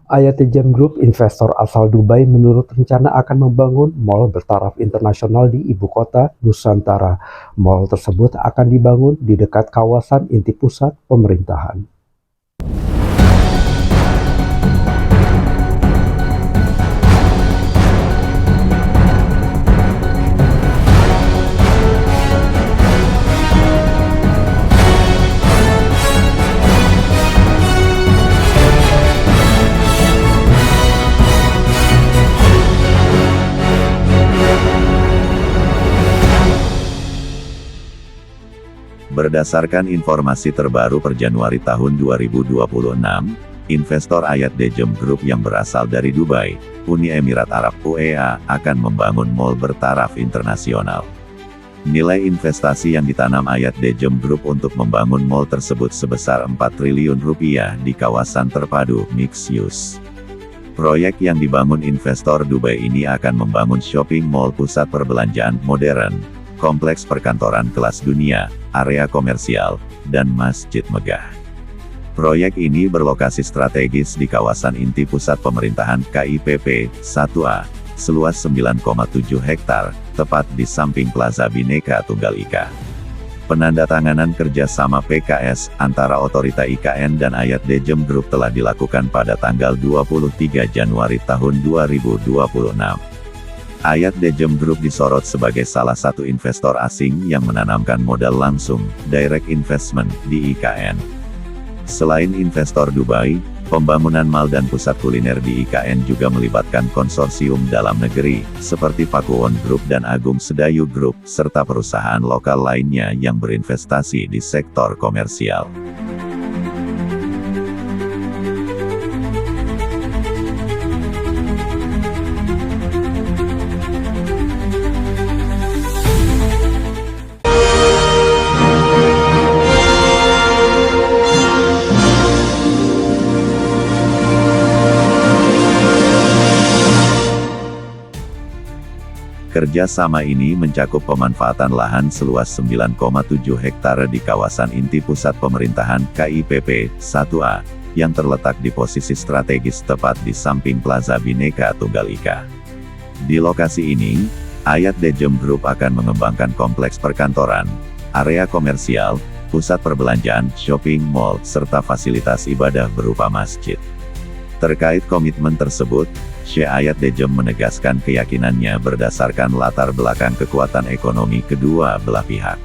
Ayat Jam Group, investor asal Dubai, menurut rencana akan membangun mal bertaraf internasional di ibu kota Nusantara. Mal tersebut akan dibangun di dekat kawasan inti pusat pemerintahan. Berdasarkan informasi terbaru per Januari tahun 2026, investor Ayat Jam Group yang berasal dari Dubai, Uni Emirat Arab UEA, akan membangun mal bertaraf internasional. Nilai investasi yang ditanam Ayat Jam Group untuk membangun mal tersebut sebesar 4 triliun rupiah di kawasan terpadu mixed use. Proyek yang dibangun investor Dubai ini akan membangun shopping mall, pusat perbelanjaan modern, kompleks perkantoran kelas dunia, area komersial, dan masjid megah. Proyek ini berlokasi strategis di kawasan inti pusat pemerintahan KIPP 1A, seluas 9,7 hektar, tepat di samping Plaza Bhinneka Tunggal Ika. Penandatanganan kerjasama PKS antara Otorita IKN dan Ayat Jam Group telah dilakukan pada tanggal 23 Januari tahun 2026. Ayat Jam Group disorot sebagai salah satu investor asing yang menanamkan modal langsung, direct investment, di IKN. Selain investor Dubai, pembangunan mal dan pusat kuliner di IKN juga melibatkan konsorsium dalam negeri, seperti Pakuwon Group dan Agung Sedayu Group, serta perusahaan lokal lainnya yang berinvestasi di sektor komersial. Kerjasama ini mencakup pemanfaatan lahan seluas 9,7 hektare di kawasan inti pusat pemerintahan KIPP 1A, yang terletak di posisi strategis tepat di samping Plaza Bhinneka Tunggal Ika. Di lokasi ini, Ayat Jam Group akan mengembangkan kompleks perkantoran, area komersial, pusat perbelanjaan, shopping mall, serta fasilitas ibadah berupa masjid. Terkait komitmen tersebut, Syekh Ayat Jam menegaskan keyakinannya berdasarkan latar belakang kekuatan ekonomi kedua belah pihak.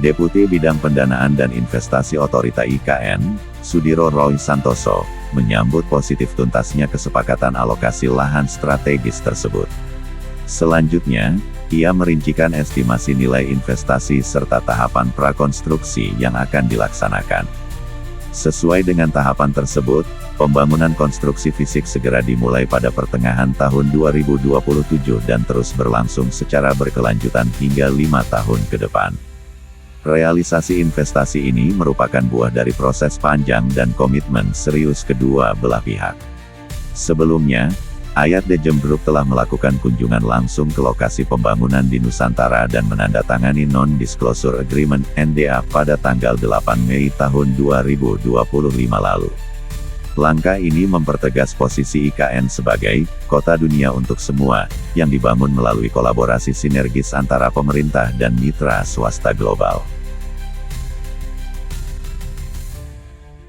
Deputi Bidang Pendanaan dan Investasi Otorita IKN, Sudiro Roy Santoso, menyambut positif tuntasnya kesepakatan alokasi lahan strategis tersebut. Selanjutnya, ia merincikan estimasi nilai investasi serta tahapan prakonstruksi yang akan dilaksanakan. Sesuai dengan tahapan tersebut, pembangunan konstruksi fisik segera dimulai pada pertengahan tahun 2027 dan terus berlangsung secara berkelanjutan hingga 5 tahun ke depan. Realisasi investasi ini merupakan buah dari proses panjang dan komitmen serius kedua belah pihak. Sebelumnya, Ayat Jam Group telah melakukan kunjungan langsung ke lokasi pembangunan di Nusantara dan menandatangani Non-Disclosure Agreement (NDA) pada tanggal 8 Mei tahun 2025 lalu. Langkah ini mempertegas posisi IKN sebagai kota dunia untuk semua, yang dibangun melalui kolaborasi sinergis antara pemerintah dan mitra swasta global.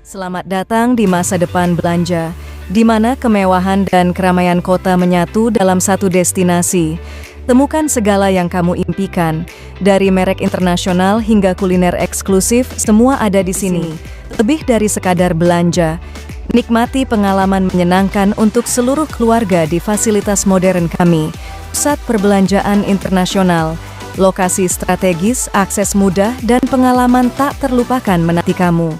Selamat datang di masa depan belanja, di mana kemewahan dan keramaian kota menyatu dalam satu destinasi. Temukan segala yang kamu impikan, dari merek internasional hingga kuliner eksklusif, semua ada di sini. Lebih dari sekadar belanja, nikmati pengalaman menyenangkan untuk seluruh keluarga di fasilitas modern kami. Pusat perbelanjaan internasional, lokasi strategis, akses mudah, dan pengalaman tak terlupakan menanti kamu.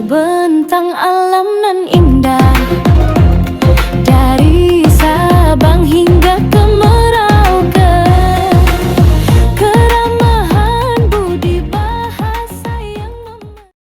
terbentang